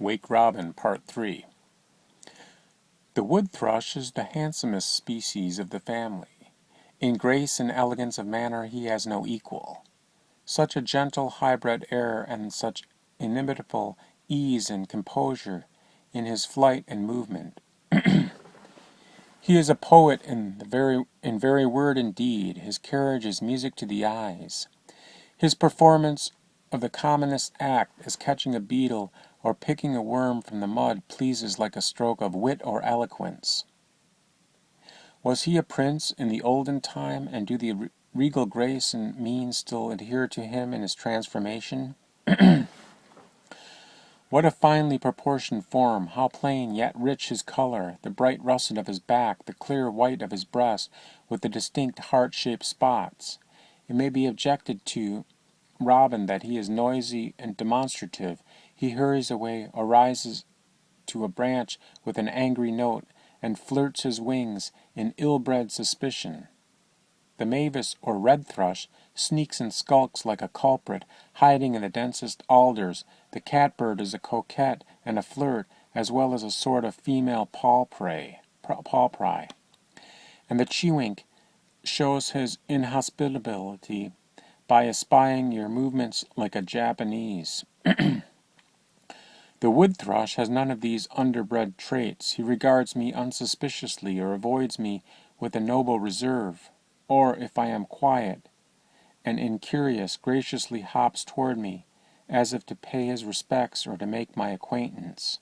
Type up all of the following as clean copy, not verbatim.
WakeRobin Part 3. The wood thrush is the handsomest species of the family. In grace and elegance of manner he has no equal. Such a gentle hybrid air and such inimitable ease and composure in his flight and movement. He is a poet in very word and deed. His carriage is music to the eyes. His performance of the commonest act, as catching a beetle or picking a worm from the mud, pleases like a stroke of wit or eloquence. Was he a prince in the olden time, and do the regal grace and mien still adhere to him in his transformation? What a finely proportioned form, how plain yet rich his color, the bright russet of his back, the clear white of his breast, with the distinct heart-shaped spots. It may be objected to Robin that he is noisy and demonstrative. He hurries away or rises to a branch with an angry note and flirts his wings in ill-bred suspicion. The mavis or red thrush sneaks and skulks like a culprit, hiding in the densest alders. The catbird is a coquette and a flirt, as well as a sort of female palpry. And the chewink shows his inhospitability by espying your movements like a Japanese. The wood thrush has none of these underbred traits. He regards me unsuspiciously or avoids me with a noble reserve, or, if I am quiet and incurious, graciously hops toward me, as if to pay his respects or to make my acquaintance.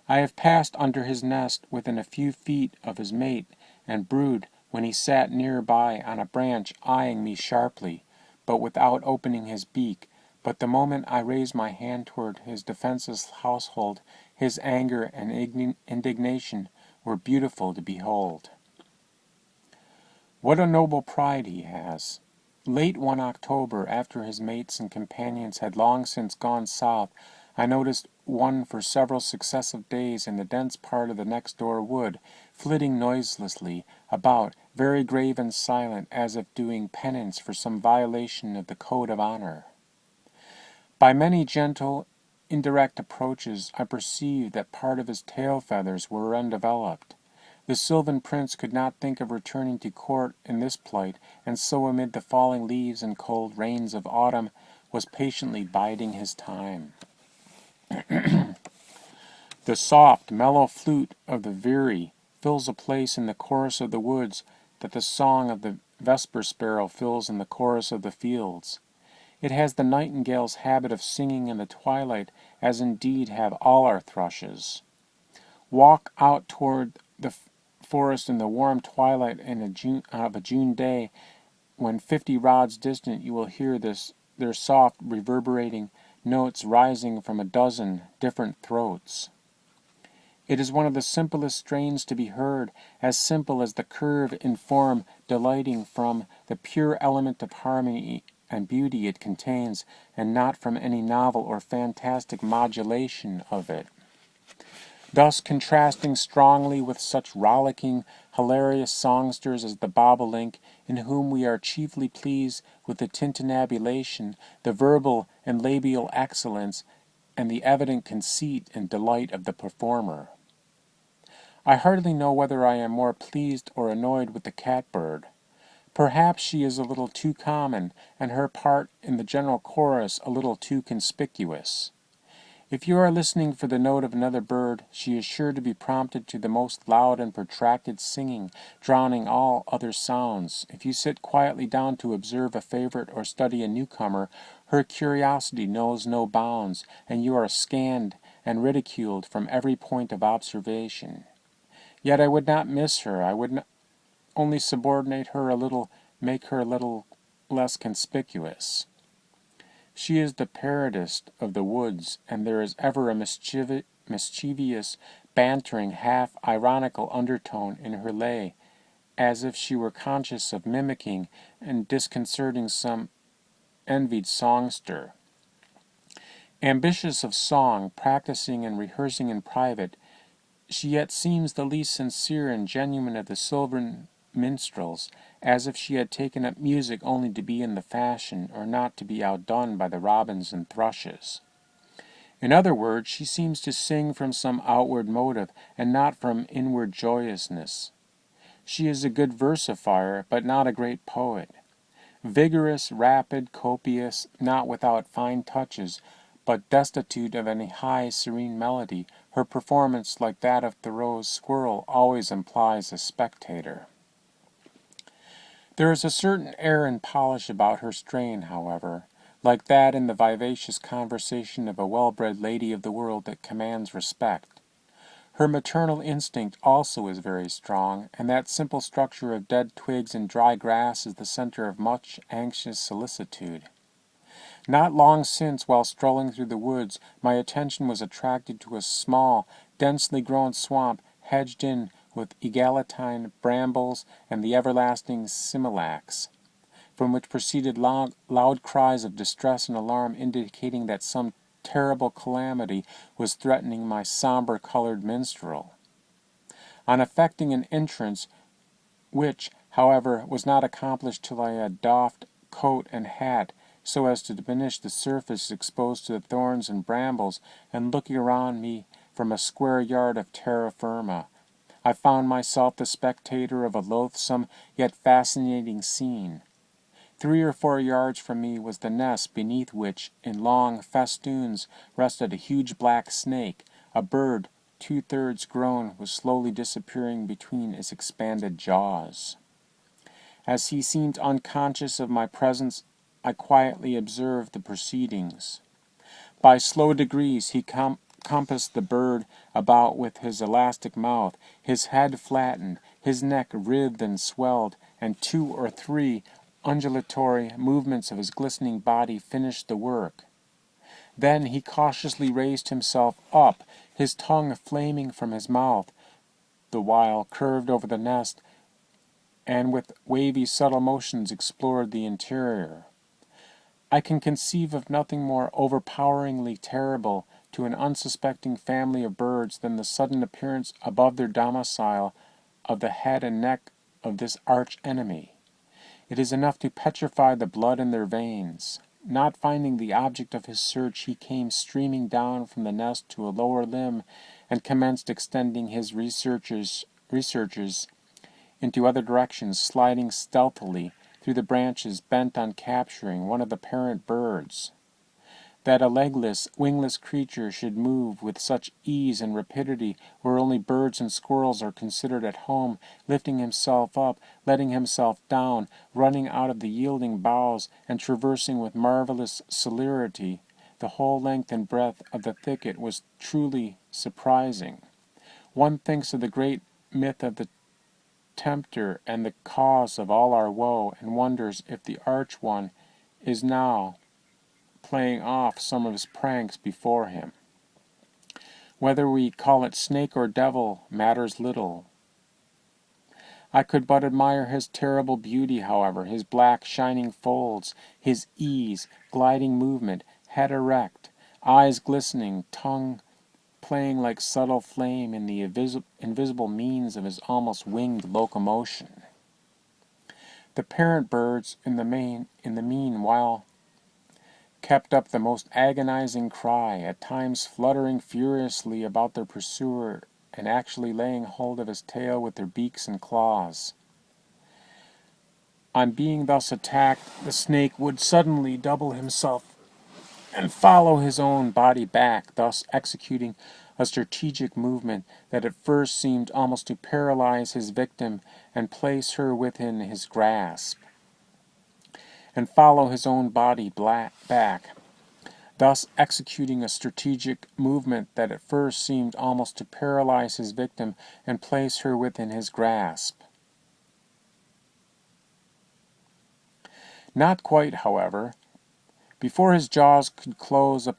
I have passed under his nest within a few feet of his mate and brood when he sat near by on a branch eyeing me sharply, but without opening his beak. But the moment I raised my hand toward his defenseless household, his anger and indignation were beautiful to behold. What a noble pride he has! Late one October, after his mates and companions had long since gone south, I noticed one for several successive days in the dense part of the next-door wood, flitting noiselessly about, very grave and silent, as if doing penance for some violation of the code of honor. By many gentle, indirect approaches, I perceived that part of his tail feathers were undeveloped. The Sylvan Prince could not think of returning to court in this plight, and so amid the falling leaves and cold rains of autumn was patiently biding his time. The soft, mellow flute of the veery fills a place in the chorus of the woods that the song of the Vespers Sparrow fills in the chorus of the fields. It has the nightingale's habit of singing in the twilight, as indeed have all our thrushes. Walk out toward the forest in the warm twilight of a June day, when 50 rods distant you will hear their soft, reverberating notes rising from a dozen different throats. It is one of the simplest strains to be heard, as simple as the curve in form, delighting from the pure element of harmony and beauty it contains, and not from any novel or fantastic modulation of it. Thus contrasting strongly with such rollicking, hilarious songsters as the bobolink, in whom we are chiefly pleased with the tintinnabulation, the verbal and labial excellence, and the evident conceit and delight of the performer. I hardly know whether I am more pleased or annoyed with the catbird. Perhaps she is a little too common, and her part in the general chorus a little too conspicuous. If you are listening for the note of another bird, she is sure to be prompted to the most loud and protracted singing, drowning all other sounds. If you sit quietly down to observe a favorite or study a newcomer, her curiosity knows no bounds, and you are scanned and ridiculed from every point of observation. Yet I would not miss her. I would only subordinate her a little, make her a little less conspicuous. She is the parodist of the woods, and there is ever a mischievous, bantering, half-ironical undertone in her lay, as if she were conscious of mimicking and disconcerting some envied songster. Ambitious of song, practicing and rehearsing in private, she yet seems the least sincere and genuine of the Sylvan minstrels, as if she had taken up music only to be in the fashion, or not to be outdone by the robins and thrushes. In other words, she seems to sing from some outward motive, and not from inward joyousness. She is a good versifier, but not a great poet. Vigorous, rapid, copious, not without fine touches, but destitute of any high, serene melody, her performance, like that of Thoreau's squirrel, always implies a spectator. There is a certain air and polish about her strain, however, like that in the vivacious conversation of a well-bred lady of the world that commands respect. Her maternal instinct also is very strong, and that simple structure of dead twigs and dry grass is the center of much anxious solicitude. Not long since, while strolling through the woods, my attention was attracted to a small, densely grown swamp hedged in with eglantine, brambles, and the everlasting smilax, from which proceeded loud cries of distress and alarm, indicating that some terrible calamity was threatening my somber-colored minstrel. On effecting an entrance, which, however, was not accomplished till I had doffed coat and hat, so as to diminish the surface exposed to the thorns and brambles, and looking around me from a square yard of terra firma, I found myself the spectator of a loathsome yet fascinating scene. 3 or 4 yards from me was the nest beneath which, in long festoons, rested a huge black snake. A bird, 2/3 grown, was slowly disappearing between its expanded jaws. As he seemed unconscious of my presence, I quietly observed the proceedings. By slow degrees he compassed the bird about with his elastic mouth, his head flattened, his neck writhed and swelled, and 2 or 3 undulatory movements of his glistening body finished the work. Then he cautiously raised himself up, his tongue flaming from his mouth, the while curved over the nest, and with wavy, subtle motions explored the interior. I can conceive of nothing more overpoweringly terrible to an unsuspecting family of birds than the sudden appearance above their domicile of the head and neck of this arch enemy. It is enough to petrify the blood in their veins. Not finding the object of his search, he came streaming down from the nest to a lower limb and commenced extending his researches into other directions, sliding stealthily through the branches, bent on capturing one of the parent birds. That a legless, wingless creature should move with such ease and rapidity where only birds and squirrels are considered at home, lifting himself up, letting himself down, running out of the yielding boughs, and traversing with marvelous celerity the whole length and breadth of the thicket, was truly surprising. One thinks of the great myth of the tempter and the cause of all our woe, and wonders if the arch one is now playing off some of his pranks before him. Whether we call it snake or devil matters little. I could but admire his terrible beauty, however, his black shining folds, his ease, gliding movement, head erect, eyes glistening, tongue playing like subtle flame in the invisible means of his almost winged locomotion. The parent birds, in the meanwhile, kept up the most agonizing cry, at times fluttering furiously about their pursuer and actually laying hold of his tail with their beaks and claws. On being thus attacked, the snake would suddenly double himself and follow his own body back, thus executing a strategic movement that at first seemed almost to paralyze his victim and place her within his grasp, and follow his own body back, thus executing a strategic movement that at first seemed almost to paralyze his victim and place her within his grasp. Not quite, however. Before his jaws could close